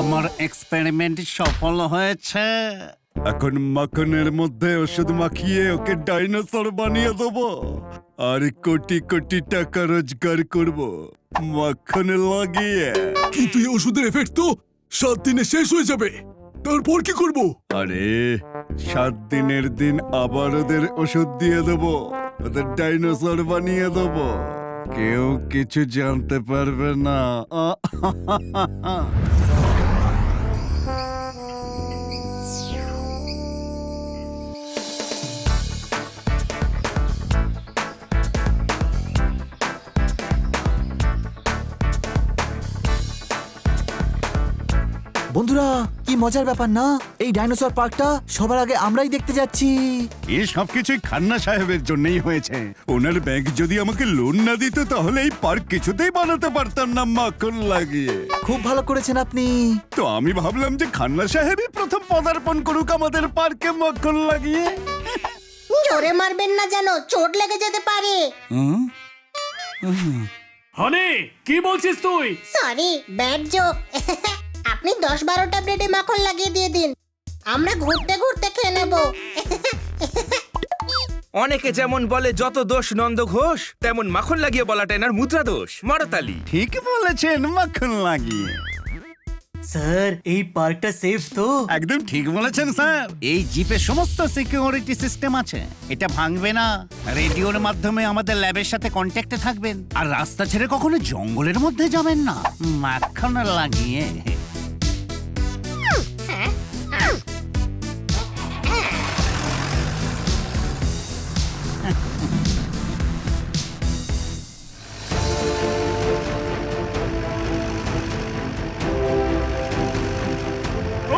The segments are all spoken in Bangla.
আমার এক্সপেরিমেন্ট সফল হয়েছে। এখন মাখনের মধ্যে ওষুধ মাখিয়ে ওকে ডাইনোসর বানিয়ে দেবো আর কোটি কোটি টাকা রোজগার করব মাখন লাগিয়ে। কিন্তু এই ওষুধের এফেক্ট তো 7 দিনে শেষ হয়ে যাবে, তারপর কি করব? আরে 7 দিনের দিন আবার ওদের ওষুধ দিয়ে দেবো, ওদের ডাইনোসর বানিয়ে দেবো, কেউ কিছু জানতে পারবে না। বন্ধুরা, কি মজার ব্যাপার না? এই ডাইনোসর পার্কটা সবার আগে আমরাই দেখতে যাচ্ছি। এই সবকিছুই খান্না সাহেবের জন্যই হয়েছে। ওনার ব্যাংক যদি আমাকে লোন না দিত তাহলে এই পার্ক কিছুতেই বানাতে পারতাম না মাখন লাগিয়ে। খুব ভালো করেছেন আপনি। তো আমি ভাবলাম যে খান্না সাহেবই প্রথম পদার্পণ করুক আমাদের পার্কে মাখন লাগিয়ে। জোরে মারবেন না, যেন চোট লেগে যেতে পারে। হনি, কি বলছিস তুই? Sorry, bad joke. আপনি 10-12টা ব্রেডে মাখন লাগিয়ে দিয়ে দিন, আমরা ঘুরতে ঘুরতে খেয়ে নেব। অনেকে যেমন বলে যত দোষ নন্দ ঘোষ, তেমন মাখন লাগিয়ে বলাটা এনার মুদ্রা দোষ। মারতালি। ঠিক বলেছেন, মাখন লাগিয়ে। স্যার, এই পার্কটা সেফ তো? একদম ঠিক বলেছেন স্যার। এই জিপে সমস্ত সিকিউরিটি সিস্টেম আছে, এটা ভাঙবে না। রেডিওর মাধ্যমে আমাদের ল্যাবের সাথে কন্ট্যাক্টে থাকবেন, আর রাস্তা ছেড়ে কখনো জঙ্গলের মধ্যে যাবেন না মাখন লাগিয়ে।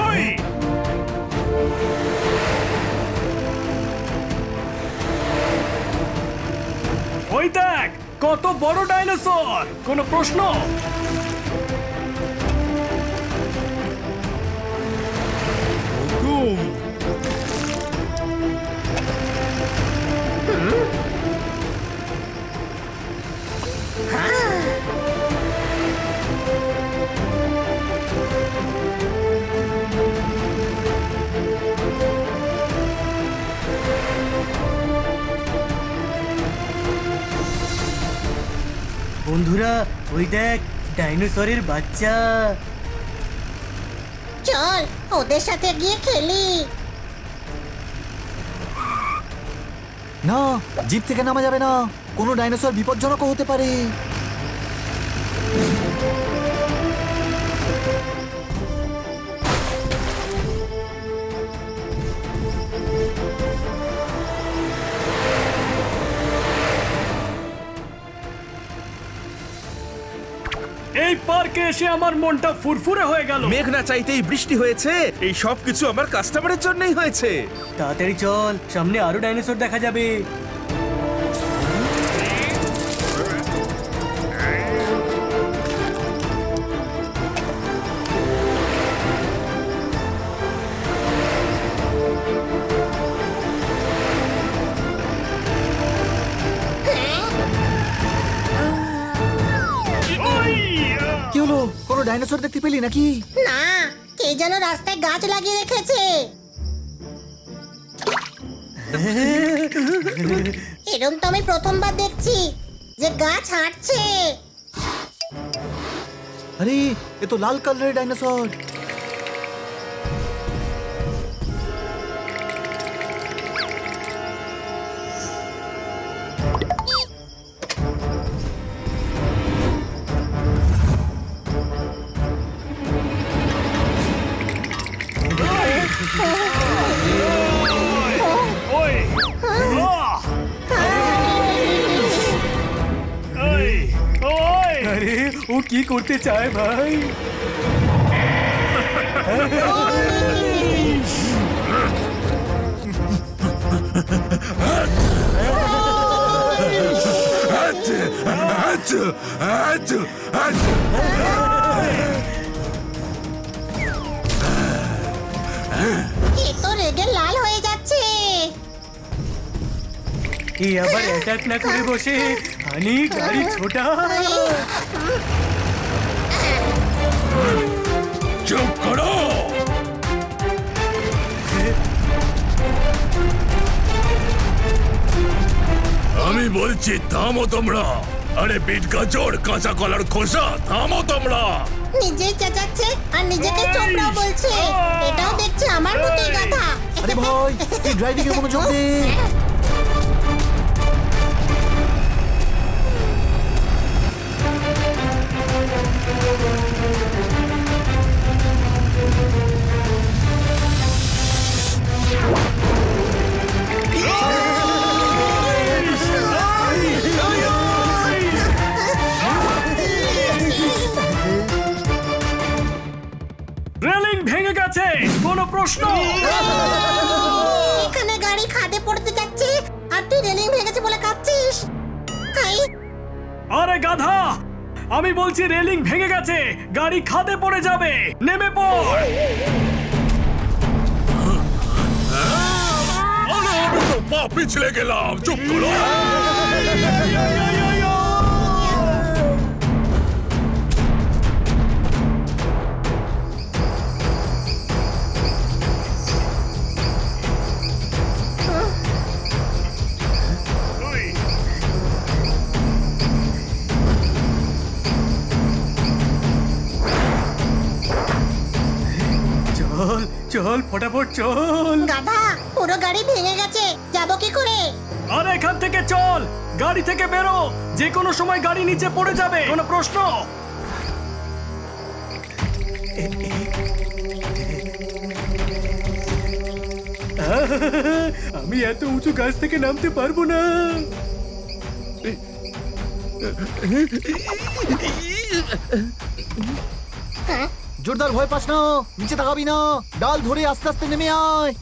ওই ওই দেখ, কত বড় ডাইনোসর! কোনো প্রশ্ন? বন্ধুরা, ওই দেখ ডাইনোসরের বাচ্চা। চল ওদের সাথে গিয়ে খেলি। না, জিপ থেকে নামা যাবে না, কোনো ডাইনোসর বিপজ্জনকও হতে পারে। এই পার্কে এসে আমার মনটা ফুরফুরে হয়ে গেল। মেঘ না চাইতেই বৃষ্টি হয়েছে। এই সব কিছু আমার কাস্টমারের জন্যই হয়েছে। তাড়াতাড়ি চল, সামনে আরো ডাইনোসর দেখা যাবে। কি হলো? কোনো ডাইনোসর দেখতে পেলি নাকি? না, কে যেন রাস্তায় গাছ লাগিয়ে রেখেছে। এরকম তো আমি প্রথমবার দেখছি যে গাছ হাঁটছে। আরে, এ তো লাল কালারের ডাইনোসর। ওই আহ! ওই ওই আরে, ও কি করতে চায় ভাই? এ তো রেগে লাল হয়ে যাচ্ছে। এ আবার অ্যাটাক না করে বসে হানি গাড়ি ছোটা। চুপ বলছি থামো তোমরা। আরে বিট গাজর কাঁচা কলার খোসা, থামো তোমরা। নিজেই চেঁচাচ্ছে আর নিজেকে চোপড়াও বলছে। এটাও দেখছে আমার মতোই গাধা। আরে ভাই তুই ড্রাইভিং এর মনোযোগ দে। রেলিং ভেঙে গেছে, কোনো প্রশ্ন? এখানে গাড়ি খাদে পড়তে যাচ্ছে আর তুই রেলিং ভেঙেছে বলে কাঁদছিস। হাই, আরে গাধা, আমি বলছি রেলিং ভেঙে গেছে, গাড়ি খাদে পড়ে যাবে, নেমে পড়। আরে আমি তো পা পিছলে গেলাম, চুপ করো। চল চল ফটাফট চল। গাধা, পুরো গাড়ি ভেঙে গেছে, যাবো কি করে? আরে এখান থেকে চল, গাড়ি থেকে বেরো, যে কোনো সময় গাড়ি নিচে পড়ে যাবে, কোনো প্রশ্ন? আমি এত উঁচু গাছ থেকে নামতে পারবো না। জোরদার ভয় পাস না, নিচে তাকাবি না, ডাল ধরে আস্তে আস্তে নেমে আয়।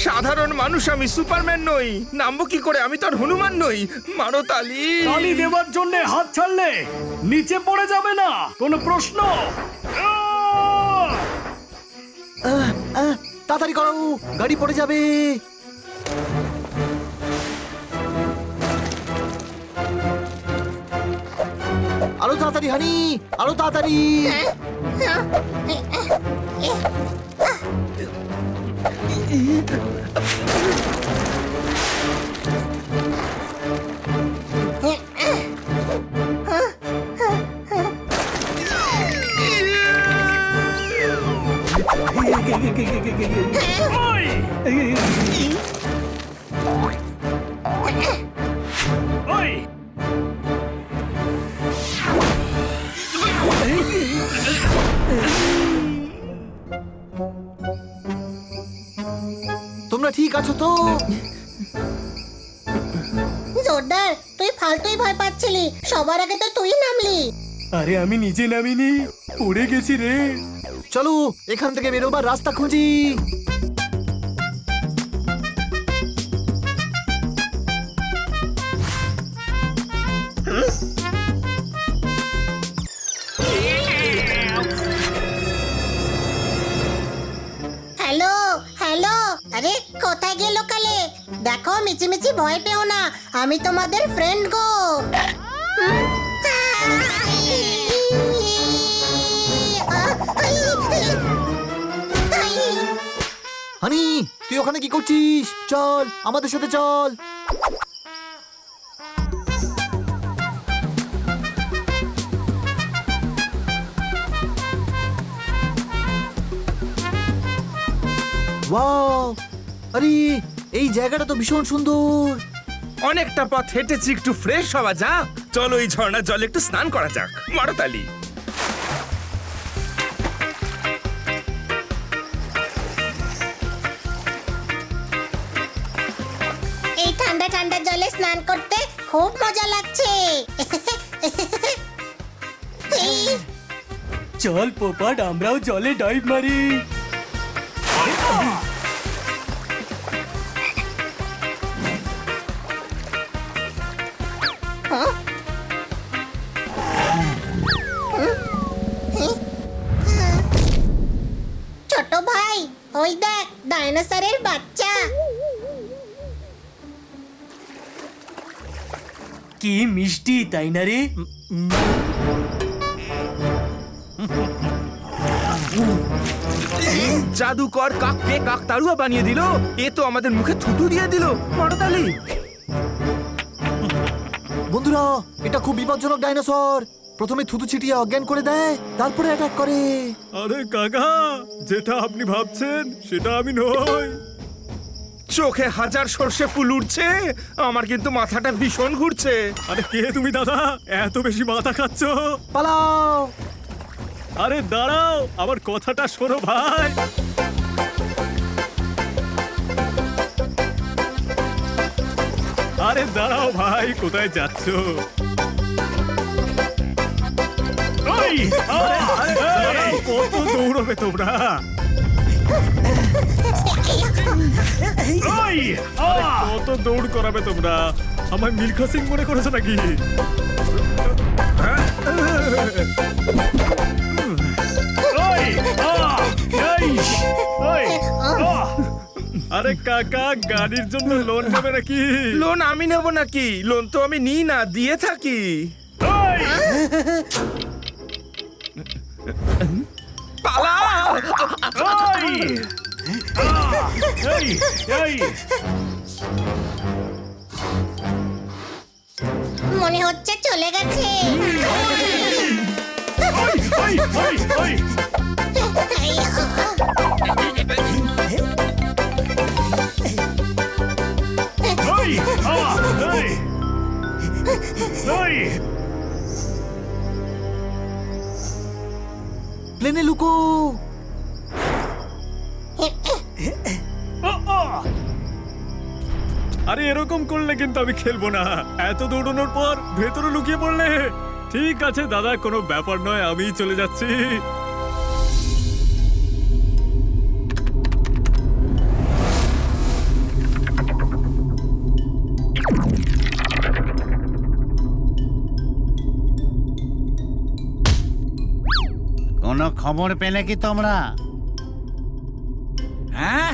সাধারণ মানুষ আমি, সুপারম্যান নই। নামবো কি করে? আমি তো আর হনুমান নই। মারো তালি। তালি দেওয়ার জন্য হাত ছাড়লে নিচে পড়ে যাবে না, কোনো প্রশ্ন? তাড়াতাড়ি করো, গাড়ি পড়ে যাবে। আরো তাড়াতাড়ি হানি, আরো তাড়াতাড়ি। ওই! ওই! তোমরা ঠিক আছো তো? জোরদার, তুই ফালতুই ভয় পাচ্ছিলি, সবার আগে তো তুই নামলি। আরে আমি নিজে নামিনি, পড়ে গেছি রে। চলো এখান থেকে বেরোবার রাস্তা খুঁজি। হ্যালো হ্যালো, আরে কোথায় গিয়ে লোকালে? দেখো মিচিমিচি ভয় পেও না, আমি তোমাদের ফ্রেন্ড গো। হানি তুই ওখানে কি করছিস? চল আমাদের সাথে চল। ওয়াও, আরে এই জায়গাটা তো ভীষণ সুন্দর। অনেকটা পথ হেঁটেছি, একটু ফ্রেশ হওয়া যাক। চলো এই ঝর্ণার জলে একটু স্নান করা যাক। মারো তালি। এই ঠান্ডা ঠান্ডা জলে স্নান করতে খুব মজা লাগছে। চল পোপাট, আমরাও জলে ডাইভ মারি। ছোট ভাই, ওই দেখ ডাইনোসরের বাচ্চা। কি মিষ্টি, তাই না রে? জাদুকর কাককে কাকতাড়ুয়া বানিয়ে দিল, এ তো আমাদের মুখে থুতু দিয়ে দিল। মারতালি বন্ধুরা, এটা খুব বিপজ্জনক ডাইনোসর। প্রথমে থুতু ছিটিয়ে অজ্ঞান করে দেয়, তারপরে অ্যাটাক করে। আরে কাকা, যেটা আপনি ভাবছেন সেটা আমি নই। চোখে হাজার সর্ষে ফুল উঠছে, আমার কিন্তু মাথাটা ভীষণ ঘুরছে। আরে কে তুমি দাদা, এত বেশি মাথা খাচ্ছ? পালাও! আরে দাঁড়াও, আমার কথাটা শোনো ভাই। আরে দাঁড়াও ভাই, কোথায় যাচ্ছ? ওই, আরে দাঁড়াও, কত দৌড়বে তোমরা? ওই, কত দৌড় করাবে তোমরা? আমার মিল্খা সিং মনে করেছো নাকি? ওই, এই, ওই, আরে কাকা, গাড়ির জন্য লোন নেবে নাকি? লোন আমি নেব নাকি? লোন তো আমি নিই না, দিয়ে থাকি। ওই, পালা! ওই, এই, এই, মনে হচ্ছে চলে গেছে। ওই, ওই, ওই, ওই, ওই, এই, ওই, প্লেনে লুকো! আরে এরকম করলে কিন্তু আমি খেলবো না। এত দৌড়ানোর পর ভেতরে লুকিয়ে পড়লে। ঠিক আছে দাদা, কোনো ব্যাপার নয়, আমি চলে যাচ্ছি। কোনো খবর পেলে কি তোমরা? হ্যাঁ,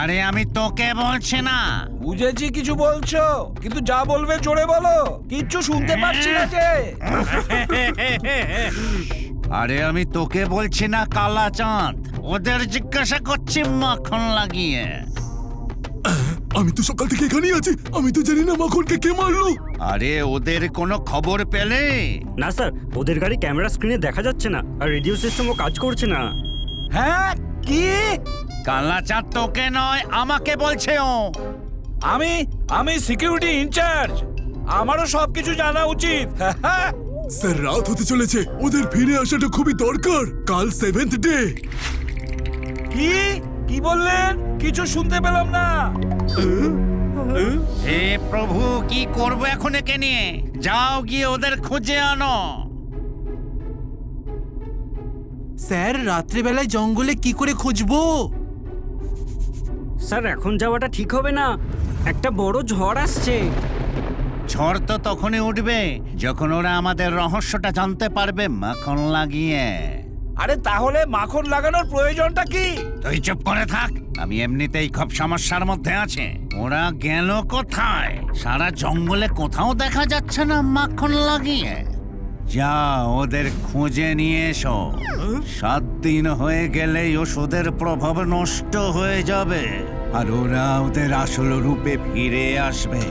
আরে আমি তোকে বলছি না। বুঝেছি কিছু বলছো, কিন্তু যা বলবে জোরে বলো, কিচ্ছু শুনতে পাচ্ছি না যে। আরে আমি তোকে বলছি না কালা চাঁদ, ওদের জিজ্ঞাসা করছি মাখন লাগিয়ে। আমি তো সকাল থেকে এখানেই আছি, আমি তো জানি না মাখনকে কে মারলো। আরে ওদের কোনো খবর পেলে? না স্যার, ওদের গাড়ি ক্যামেরা স্ক্রিনে দেখা যাচ্ছে না, আর রেডিও সিস্টেমও কাজ করছে না। হ্যাঁ, কি? কালা চাঁদ তোকে নয়, আমাকে বলছে ও। আমি সিকিউরিটি ইনচার্জ, আমারও সবকিছু জানা উচিত। স্যার, রাত হতে চলেছে, ওদের ফিরে আসাটা খুবই দরকার। কাল 7th ডে। কি কি বললেন? কিছু শুনতে পেলাম না। হে প্রভু, কি করবো এখন একে নিয়ে? যাও গিয়ে ওদের খুঁজে আনো। স্যার, রাত্রিবেলায় জঙ্গলে কি করে খুঁজবো? স্যার, এখন যাওয়াটা ঠিক হবে না, একটা বড় ঝড় আসছে। ঝড় তো তখনই উঠবে যখন ওরা আমাদের রহস্যটা জানতে পারবে মাখন লাগিয়ে। আরে তাহলে মাখন লাগানোর প্রয়োজনটা কি? তুই চুপ করে থাক, আমি এমনিতেই খুব সমস্যার মধ্যে আছে। ওরা গেল কোথায়? সারা জঙ্গলে কোথাও দেখা যাচ্ছে না মাখন লাগিয়ে। যা ওদের খুঁজে নিয়ে এসো। 7 দিন হয়ে গেলেই ওষুধের প্রভাব নষ্ট হয়ে যাবে আর ওরা ওদের আসল রূপে ফিরে আসবে।